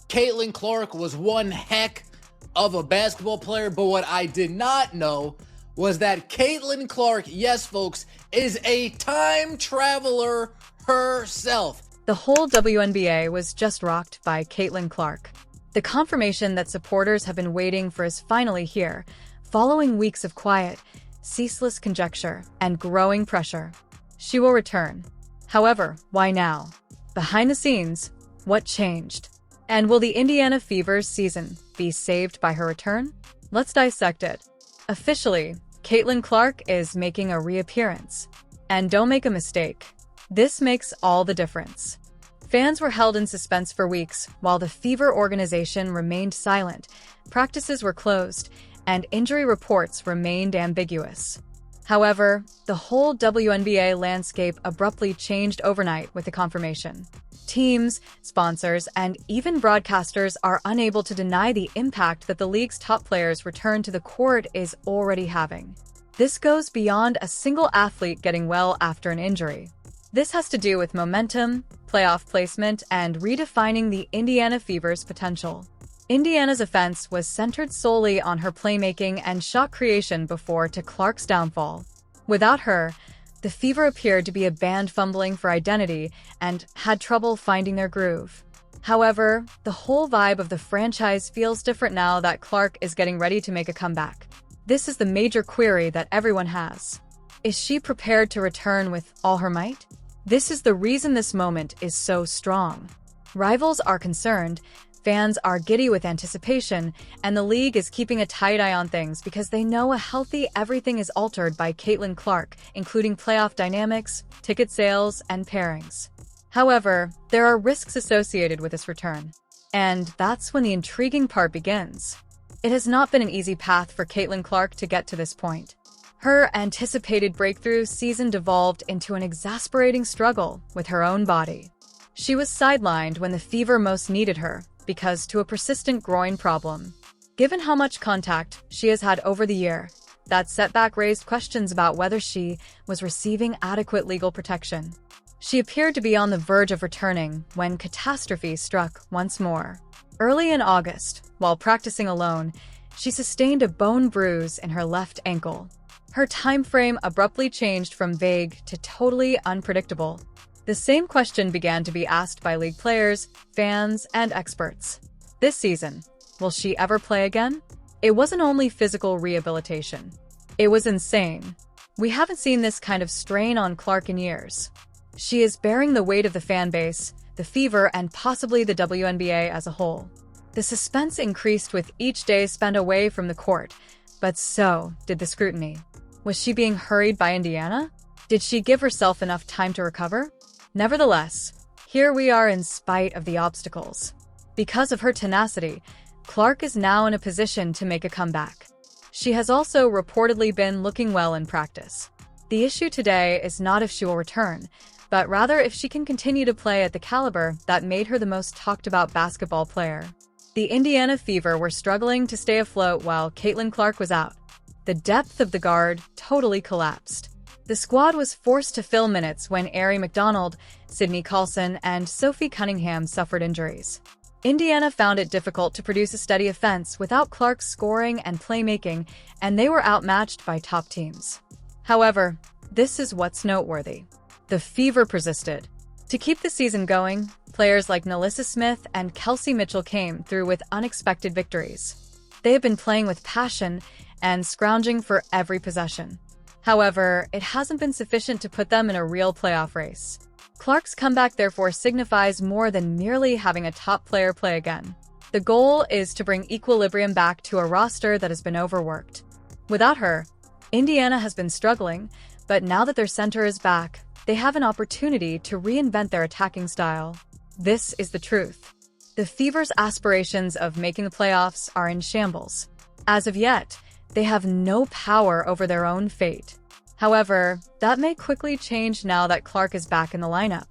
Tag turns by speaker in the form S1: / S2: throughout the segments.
S1: Caitlin Clark was one heck of a basketball player, but what I did not know was that Caitlin Clark, yes folks, is a time traveler herself.
S2: The whole WNBA was just rocked by Caitlin Clark. The confirmation that supporters have been waiting for is finally here, following weeks of quiet, ceaseless conjecture, and growing pressure. She will return. However, why now? Behind the scenes, what changed? And will the Indiana Fever's season be saved by her return? Let's dissect it. Officially, Caitlin Clark is making a reappearance. And don't make a mistake. This makes all the difference. Fans were held in suspense for weeks while the Fever organization remained silent, practices were closed, and injury reports remained ambiguous. However, the whole WNBA landscape abruptly changed overnight with the confirmation. Teams, sponsors, and even broadcasters are unable to deny the impact that the league's top players' return to the court is already having. This goes beyond a single athlete getting well after an injury. This has to do with momentum, playoff placement, and redefining the Indiana Fever's potential. Indiana's offense was centered solely on her playmaking and shot creation before to Clark's downfall. Without her, the Fever appeared to be a band fumbling for identity and had trouble finding their groove. However, the whole vibe of the franchise feels different now that Clark is getting ready to make a comeback. This is the major query that everyone has. Is she prepared to return with all her might? This is the reason this moment is so strong. Rivals are concerned, fans are giddy with anticipation, and the league is keeping a tight eye on things because they know a healthy everything is altered by Caitlin Clark, including playoff dynamics, ticket sales, and pairings. However, there are risks associated with this return. And that's when the intriguing part begins. It has not been an easy path for Caitlin Clark to get to this point. Her anticipated breakthrough season devolved into an exasperating struggle with her own body. She was sidelined when the Fever most needed her because to a persistent groin problem. Given how much contact she has had over the year, that setback raised questions about whether she was receiving adequate legal protection. She appeared to be on the verge of returning when catastrophe struck once more. Early in August, while practicing alone, she sustained a bone bruise in her left ankle. Her time frame abruptly changed from vague to totally unpredictable. The same question began to be asked by league players, fans, and experts. This season, will she ever play again? It wasn't only physical rehabilitation. It was insane. We haven't seen this kind of strain on Clark in years. She is bearing the weight of the fan base, the Fever, and possibly the WNBA as a whole. The suspense increased with each day spent away from the court, but so did the scrutiny. Was she being hurried by Indiana? Did she give herself enough time to recover? Nevertheless, here we are in spite of the obstacles. Because of her tenacity, Clark is now in a position to make a comeback. She has also reportedly been looking well in practice. The issue today is not if she will return, but rather if she can continue to play at the caliber that made her the most talked about basketball player. The Indiana Fever were struggling to stay afloat while Caitlin Clark was out. The depth of the guard totally collapsed. The squad was forced to fill minutes when Ari McDonald, Sydney Carlson, and Sophie Cunningham suffered injuries. Indiana found it difficult to produce a steady offense without Clark's scoring and playmaking, and they were outmatched by top teams. However, this is what's noteworthy. The Fever persisted. To keep the season going, players like Nalissa Smith and Kelsey Mitchell came through with unexpected victories. They have been playing with passion and scrounging for every possession. However, it hasn't been sufficient to put them in a real playoff race. Clark's comeback therefore signifies more than merely having a top player play again. The goal is to bring equilibrium back to a roster that has been overworked. Without her, Indiana has been struggling, but now that their center is back, they have an opportunity to reinvent their attacking style. This is the truth. The Fever's aspirations of making the playoffs are in shambles. As of yet, they have no power over their own fate. However, that may quickly change now that Clark is back in the lineup.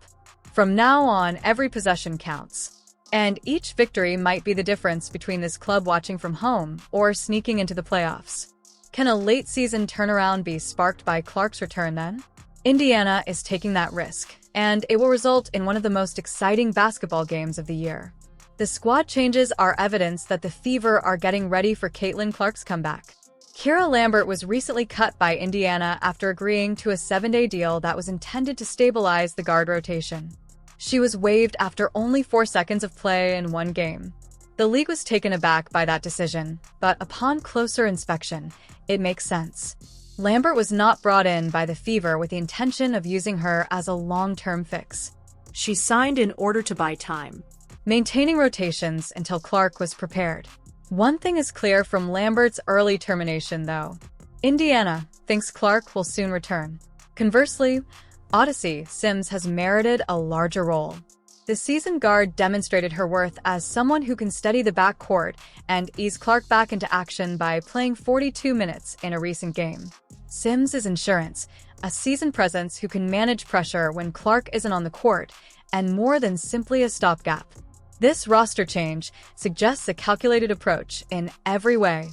S2: From now on, every possession counts. And each victory might be the difference between this club watching from home or sneaking into the playoffs. Can a late-season turnaround be sparked by Clark's return then? Indiana is taking that risk, and it will result in one of the most exciting basketball games of the year. The squad changes are evidence that the Fever are getting ready for Caitlin Clark's comeback. Kira Lambert was recently cut by Indiana after agreeing to a 7-day deal that was intended to stabilize the guard rotation. She was waived after only 4 seconds of play in one game. The league was taken aback by that decision, but upon closer inspection, it makes sense. Lambert was not brought in by the Fever with the intention of using her as a long-term fix.
S3: She signed in order to buy time,
S2: maintaining rotations until Clark was prepared. One thing is clear from Lambert's early termination, though. Indiana thinks Clark will soon return. Conversely, Odyssey Sims has merited a larger role. The seasoned guard demonstrated her worth as someone who can steady the backcourt and ease Clark back into action by playing 42 minutes in a recent game. Sims is insurance, a seasoned presence who can manage pressure when Clark isn't on the court, and more than simply a stopgap. This roster change suggests a calculated approach in every way.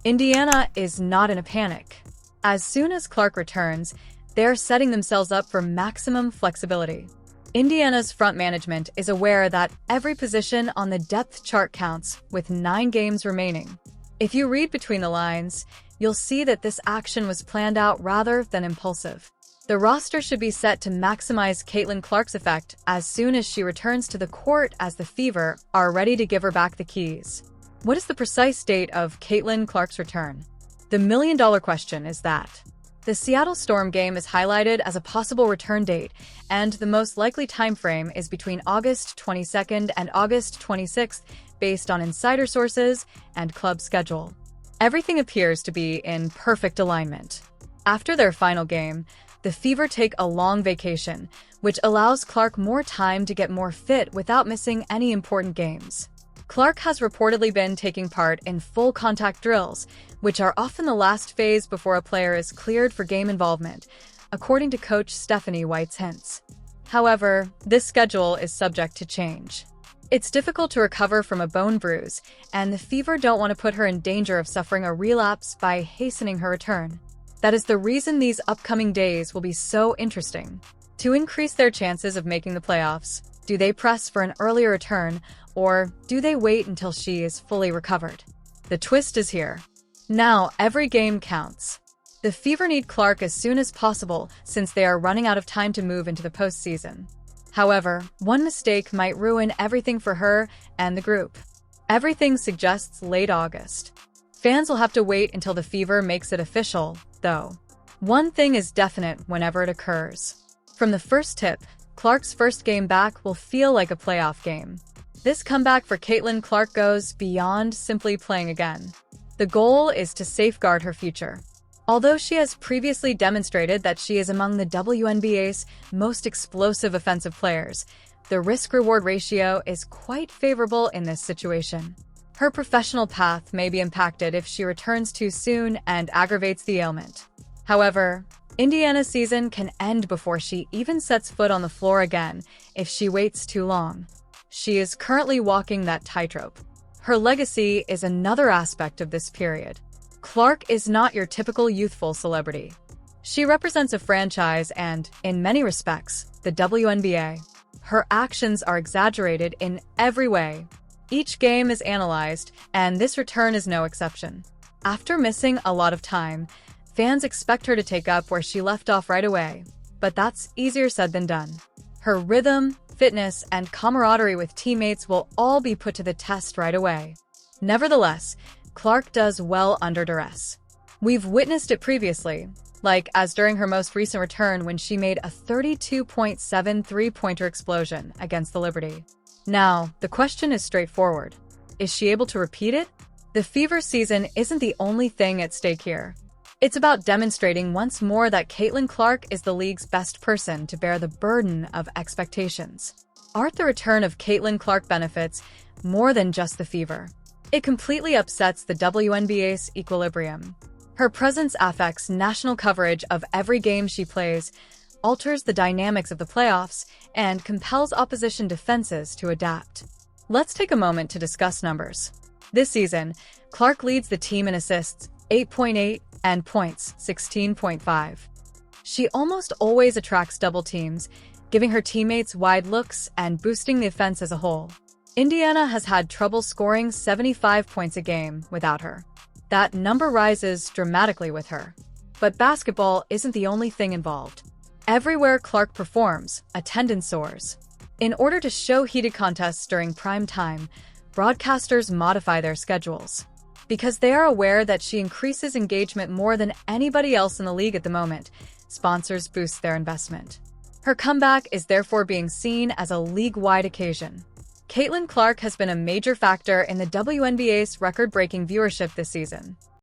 S2: Indiana is not in a panic. As soon as Clark returns, they're setting themselves up for maximum flexibility. Indiana's front management is aware that every position on the depth chart counts, with 9 games remaining. If you read between the lines, you'll see that this action was planned out rather than impulsive. The roster should be set to maximize Caitlin Clark's effect as soon as she returns to the court, as the Fever are ready to give her back the keys. What is the precise date of Caitlin Clark's return? The million-dollar question is that. The Seattle Storm game is highlighted as a possible return date, and the most likely time frame is between August 22nd and August 26th, based on insider sources and club schedule. Everything appears to be in perfect alignment. After their final game, the Fever take a long vacation, which allows Clark more time to get more fit without missing any important games. Clark has reportedly been taking part in full contact drills, which are often the last phase before a player is cleared for game involvement, according to coach Stephanie White's hints. However, this schedule is subject to change. It's difficult to recover from a bone bruise, and the Fever don't want to put her in danger of suffering a relapse by hastening her return. That is the reason these upcoming days will be so interesting. To increase their chances of making the playoffs, do they press for an earlier return, or do they wait until she is fully recovered? The twist is here. Now, every game counts. The Fever need Clark as soon as possible since they are running out of time to move into the postseason. However, one mistake might ruin everything for her and the group. Everything suggests late August. Fans will have to wait until the Fever makes it official, though. One thing is definite whenever it occurs. From the first tip, Clark's first game back will feel like a playoff game. This comeback for Caitlin Clark goes beyond simply playing again. The goal is to safeguard her future. Although she has previously demonstrated that she is among the WNBA's most explosive offensive players, the risk-reward ratio is quite favorable in this situation. Her professional path may be impacted if she returns too soon and aggravates the ailment. However, Indiana's season can end before she even sets foot on the floor again if she waits too long. She is currently walking that tightrope. Her legacy is another aspect of this period. Clark is not your typical youthful celebrity. She represents a franchise and, in many respects, the WNBA. Her actions are exaggerated in every way. Each game is analyzed, and this return is no exception. After missing a lot of time, fans expect her to take up where she left off right away, but that's easier said than done. Her rhythm, fitness, and camaraderie with teammates will all be put to the test right away. Nevertheless, Clark does well under duress. We've witnessed it previously, like as during her most recent return when she made a 32.7 three-pointer explosion against the Liberty. Now, the question is straightforward. Is she able to repeat it? The Fever season isn't the only thing at stake here. It's about demonstrating once more that Caitlin Clark is the league's best person to bear the burden of expectations. Art the return of Caitlin Clark benefits more than just the Fever. It completely upsets the WNBA's equilibrium. Her presence affects national coverage of every game she plays, alters the dynamics of the playoffs, and compels opposition defenses to adapt. Let's take a moment to discuss numbers. This season, Clark leads the team in assists, 8.8, and points, 16.5. She almost always attracts double teams, giving her teammates wide looks and boosting the offense as a whole. Indiana has had trouble scoring 75 points a game without her. That number rises dramatically with her. But basketball isn't the only thing involved. Everywhere Clark performs, attendance soars. In order to show heated contests during prime time, broadcasters modify their schedules. Because they are aware that she increases engagement more than anybody else in the league at the moment, sponsors boost their investment. Her comeback is therefore being seen as a league-wide occasion. Caitlin Clark has been a major factor in the WNBA's record-breaking viewership this season.